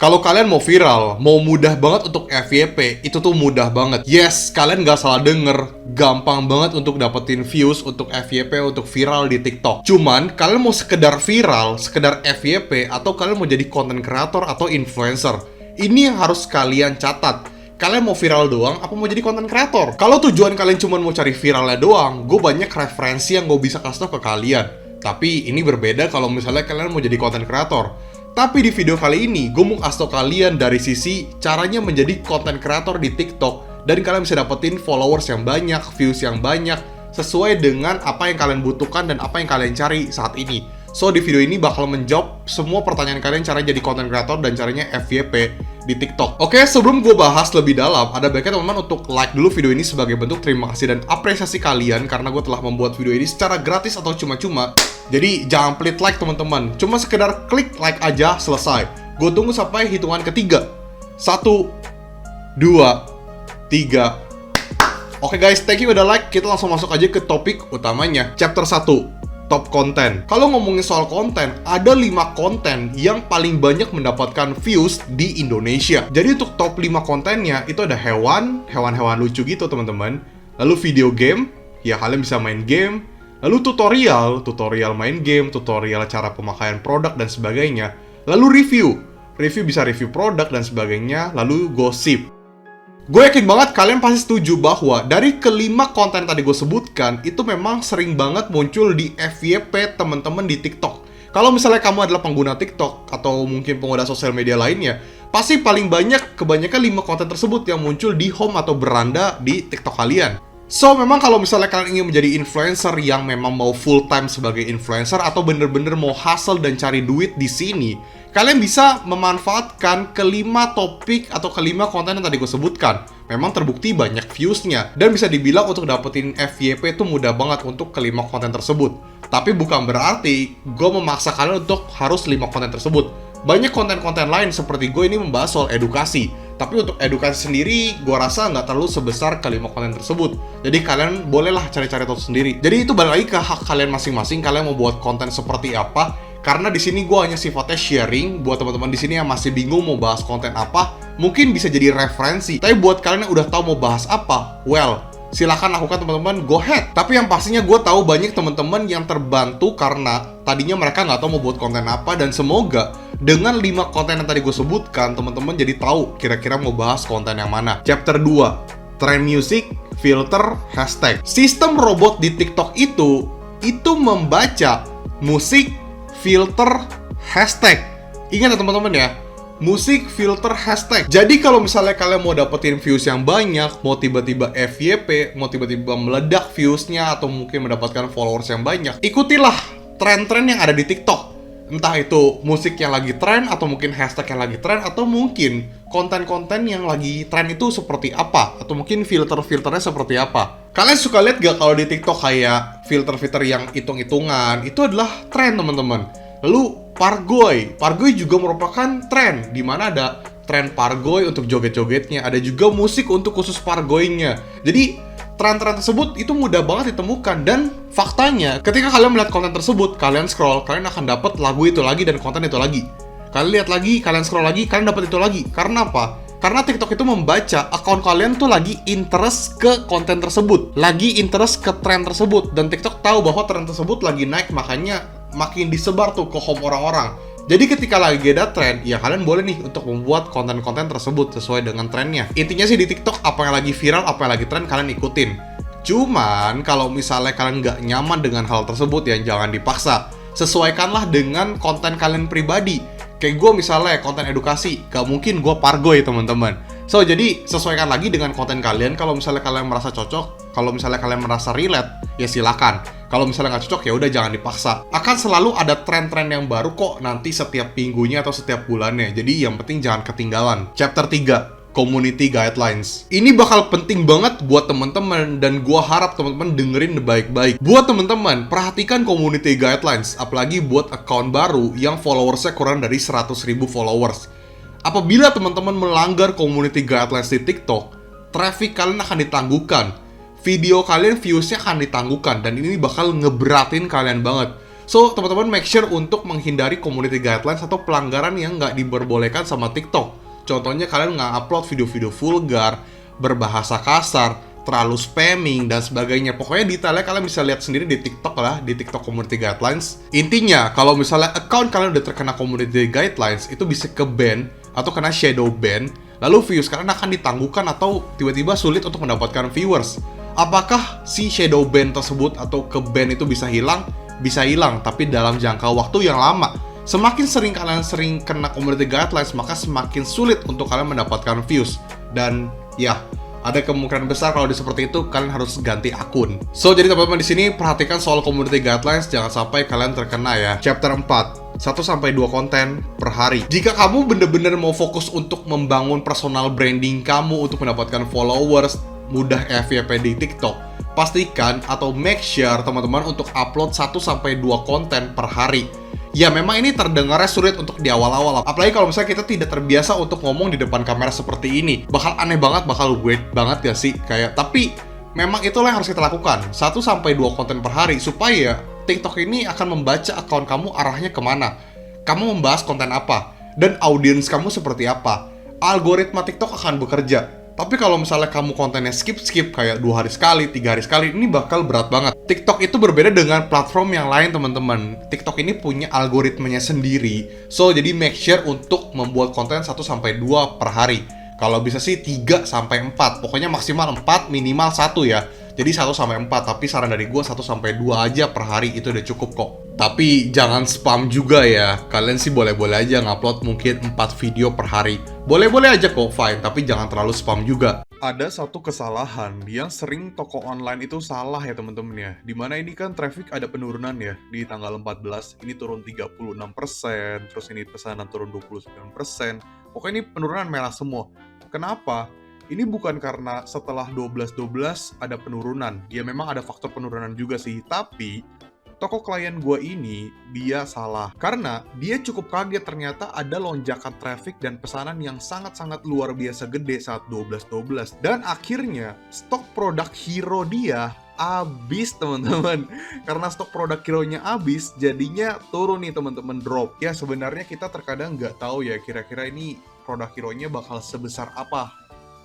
Kalau kalian mau viral, mau mudah banget untuk FYP, itu tuh mudah banget. Yes, kalian nggak salah denger, gampang banget untuk dapetin views untuk FYP, untuk viral di TikTok. Cuman, kalian mau sekedar viral, sekedar FYP, atau kalian mau jadi content creator atau influencer. Ini yang harus kalian catat. Kalian mau viral doang, apa mau jadi content creator? Kalau tujuan kalian cuma mau cari viralnya doang, gue banyak referensi yang gue bisa kasih tau ke kalian. Tapi ini berbeda kalau misalnya kalian mau jadi content creator. Tapi di video kali ini, gue mau kasih tau kalian dari sisi caranya menjadi content creator di TikTok. Dan kalian bisa dapetin followers yang banyak, views yang banyak, sesuai dengan apa yang kalian butuhkan dan apa yang kalian cari saat ini. So, di video ini bakal menjawab semua pertanyaan kalian cara jadi content creator dan caranya FYP di TikTok. Oke, sebelum gue bahas lebih dalam, ada baiknya teman-teman untuk like dulu video ini sebagai bentuk terima kasih dan apresiasi kalian karena gue telah membuat video ini secara gratis atau cuma-cuma. Jadi jangan pelit like teman-teman, cuma sekedar klik like aja selesai. Gue tunggu sampai hitungan ketiga. 1, 2, 3. Oke guys, thank you udah like. Kita langsung masuk aja ke topik utamanya. Chapter 1, top konten. Kalau ngomongin soal konten, ada 5 konten yang paling banyak mendapatkan views di Indonesia. Jadi untuk top 5 kontennya, itu ada hewan-hewan lucu gitu teman-teman. Lalu video game, ya kalian bisa main game. Lalu tutorial main game, tutorial cara pemakaian produk dan sebagainya. Lalu review bisa review produk dan sebagainya. Lalu gosip. Gue yakin banget kalian pasti setuju bahwa dari kelima konten tadi gue sebutkan, itu memang sering banget muncul di FYP teman-teman di TikTok. Kalau misalnya kamu adalah pengguna TikTok atau mungkin pengguna sosial media lainnya, pasti paling kebanyakan 5 konten tersebut yang muncul di home atau beranda di TikTok kalian. So, memang kalau misalnya kalian ingin menjadi influencer yang memang mau full time sebagai influencer atau bener-bener mau hustle dan cari duit di sini, kalian bisa memanfaatkan kelima topik atau kelima konten yang tadi gue sebutkan. Memang terbukti banyak views-nya dan bisa dibilang untuk dapetin FYP itu mudah banget untuk kelima konten tersebut. Tapi bukan berarti gue memaksa kalian untuk harus 5 konten tersebut. Banyak konten-konten lain seperti gue ini membahas soal edukasi. Tapi untuk edukasi sendiri, gue rasa nggak terlalu sebesar kelima konten tersebut. Jadi kalian bolehlah cari-cari tahu sendiri. Jadi itu balik lagi ke hak kalian masing-masing. Kalian mau buat konten seperti apa? Karena di sini gue hanya sifatnya sharing buat teman-teman di sini yang masih bingung mau bahas konten apa. Mungkin bisa jadi referensi. Tapi buat kalian yang udah tahu mau bahas apa, well, silakan lakukan teman-teman, go ahead. Tapi yang pastinya gue tahu banyak teman-teman yang terbantu karena tadinya mereka nggak tahu mau buat konten apa. Dan semoga dengan 5 konten yang tadi gue sebutkan, teman-teman jadi tahu kira-kira mau bahas konten yang mana. Chapter 2, trend music, filter, hashtag. Sistem robot di TikTok itu membaca musik, filter, hashtag. Ingat ya teman-teman ya, musik, filter, hashtag. Jadi kalau misalnya kalian mau dapetin views yang banyak, mau tiba-tiba FYP, mau tiba-tiba meledak viewsnya, atau mungkin mendapatkan followers yang banyak, ikutilah tren-tren yang ada di TikTok. Entah itu musik yang lagi tren, atau mungkin hashtag yang lagi tren, atau mungkin konten-konten yang lagi tren itu seperti apa, atau mungkin filter-filternya seperti apa. Kalian suka lihat gak kalau di TikTok kayak filter-filter yang hitung-hitungan, itu adalah tren teman-teman. Lalu Pargoy juga merupakan tren, di mana ada tren Pargoy untuk joget-jogetnya, ada juga musik untuk khusus Pargoynya. Jadi tren-tren tersebut itu mudah banget ditemukan, dan faktanya ketika kalian melihat konten tersebut, kalian scroll, kalian akan dapat lagu itu lagi dan konten itu lagi. Kalian lihat lagi, kalian scroll lagi, kalian dapat itu lagi. Karena apa? Karena TikTok itu membaca akun kalian tuh lagi interest ke konten tersebut, lagi interest ke tren tersebut, dan TikTok tahu bahwa tren tersebut lagi naik, makanya makin disebar tuh ke home orang-orang. Jadi ketika lagi ada tren, ya kalian boleh nih untuk membuat konten-konten tersebut sesuai dengan trennya. Intinya sih di TikTok, apa yang lagi viral, apa yang lagi tren, kalian ikutin. Cuman, kalau misalnya kalian nggak nyaman dengan hal tersebut, ya jangan dipaksa. Sesuaikanlah dengan konten kalian pribadi. Kayak gue misalnya konten edukasi, gak mungkin gue Pargoy teman-teman. So, jadi sesuaikan lagi dengan konten kalian. Kalau misalnya kalian merasa cocok, kalau misalnya kalian merasa relate, ya silakan. Kalau misalnya nggak cocok, ya udah jangan dipaksa. Akan selalu ada tren-tren yang baru kok nanti setiap minggunya atau setiap bulannya. Jadi yang penting jangan ketinggalan. Chapter 3, Community Guidelines. Ini bakal penting banget buat teman-teman, dan gua harap teman-teman dengerin baik-baik. Buat teman-teman, perhatikan Community Guidelines, apalagi buat account baru yang followersnya kurang dari 100.000 followers. Apabila teman-teman melanggar Community Guidelines di TikTok, traffic kalian akan ditangguhkan. Video kalian viewsnya akan ditangguhkan, dan ini bakal ngeberatin kalian banget. So, teman-teman make sure untuk menghindari community guidelines atau pelanggaran yang nggak diperbolehkan sama TikTok. Contohnya kalian nggak upload video-video vulgar, berbahasa kasar, terlalu spamming, dan sebagainya. Pokoknya detailnya kalian bisa lihat sendiri di TikTok lah, di TikTok Community Guidelines. Intinya, kalau misalnya account kalian udah terkena Community Guidelines, itu bisa ke-ban atau kena shadow ban, lalu views kalian akan ditangguhkan atau tiba-tiba sulit untuk mendapatkan viewers. Apakah si shadow ban tersebut atau ke-ban itu bisa hilang? Bisa hilang, tapi dalam jangka waktu yang lama. Semakin sering kalian kena community guidelines, maka semakin sulit untuk kalian mendapatkan views. Dan ya, ada kemungkinan besar kalau seperti itu kalian harus ganti akun. So, jadi teman-teman di sini perhatikan soal community guidelines, jangan sampai kalian terkena ya. Chapter 4, 1-2 konten per hari. Jika kamu bener-bener mau fokus untuk membangun personal branding kamu untuk mendapatkan followers, mudah FYP di TikTok, pastikan atau make sure teman-teman untuk upload 1-2 konten per hari. Ya memang ini terdengarnya sulit untuk di awal-awal, apalagi kalau misalnya kita tidak terbiasa untuk ngomong di depan kamera seperti ini. Bakal aneh banget, bakal weird banget ya sih kayak. Tapi memang itulah yang harus kita lakukan, 1-2 konten per hari, supaya TikTok ini akan membaca akun kamu arahnya kemana, kamu membahas konten apa, dan audiens kamu seperti apa. Algoritma TikTok akan bekerja. Tapi kalau misalnya kamu kontennya skip kayak 2 hari sekali, 3 hari sekali, ini bakal berat banget. TikTok itu berbeda dengan platform yang lain teman-teman. TikTok ini punya algoritmanya sendiri. So, jadi make sure untuk membuat konten 1-2 per hari. Kalau bisa sih 3-4, pokoknya maksimal 4, minimal 1 ya. Jadi 1-4, tapi saran dari gue 1-2 aja per hari itu udah cukup kok. Tapi jangan spam juga ya. Kalian sih boleh-boleh aja ngupload mungkin 4 video per hari. Boleh-boleh aja kok, fine, tapi jangan terlalu spam juga. Ada satu kesalahan yang sering toko online itu salah ya teman-teman ya. Dimana ini kan traffic ada penurunan ya. Di tanggal 14 ini turun 36%, terus ini pesanan turun 29%. Pokoknya ini penurunan merah semua. Kenapa? Ini bukan karena setelah 12-12 ada penurunan. Ya memang ada faktor penurunan juga sih, tapi toko klien gue ini dia salah. Karena dia cukup kaget ternyata ada lonjakan traffic dan pesanan yang sangat-sangat luar biasa gede saat 12-12. Dan akhirnya stok produk hero dia habis teman-teman. Karena stok produk hero-nya habis, jadinya turun nih teman-teman, drop. Ya sebenarnya kita terkadang nggak tahu ya kira-kira ini produk hero-nya bakal sebesar apa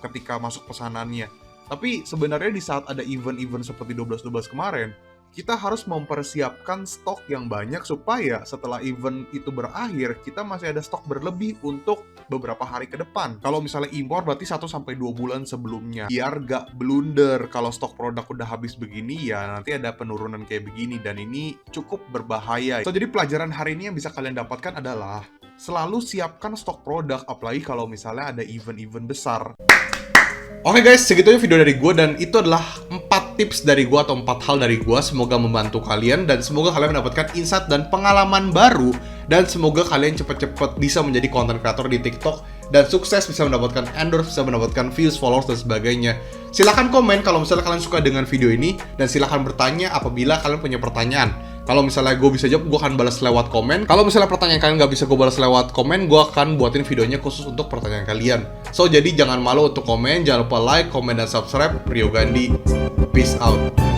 ketika masuk pesanannya. Tapi sebenarnya di saat ada event-event seperti 12-12 kemarin, kita harus mempersiapkan stok yang banyak supaya setelah event itu berakhir, kita masih ada stok berlebih untuk beberapa hari ke depan. Kalau misalnya impor berarti 1-2 bulan sebelumnya. Biar gak blunder kalau stok produk udah habis begini ya nanti ada penurunan kayak begini, dan ini cukup berbahaya. So, jadi pelajaran hari ini yang bisa kalian dapatkan adalah selalu siapkan stok produk, apalagi kalau misalnya ada event-event besar. Oke guys, segitunya video dari gue, dan itu adalah 4 tips dari gue atau 4 hal dari gue. Semoga membantu kalian dan semoga kalian mendapatkan insight dan pengalaman baru, dan semoga kalian cepet-cepet bisa menjadi content creator di TikTok dan sukses, bisa mendapatkan endorse, bisa mendapatkan views, followers, dan sebagainya. Silahkan komen kalau misalnya kalian suka dengan video ini, dan silahkan bertanya apabila kalian punya pertanyaan. Kalau misalnya gue bisa jawab, gue akan balas lewat komen. Kalau misalnya pertanyaan kalian nggak bisa gue balas lewat komen, gue akan buatin videonya khusus untuk pertanyaan kalian. So, jadi jangan malu untuk komen, jangan lupa like, komen, dan subscribe. Rio Gandhi, peace out.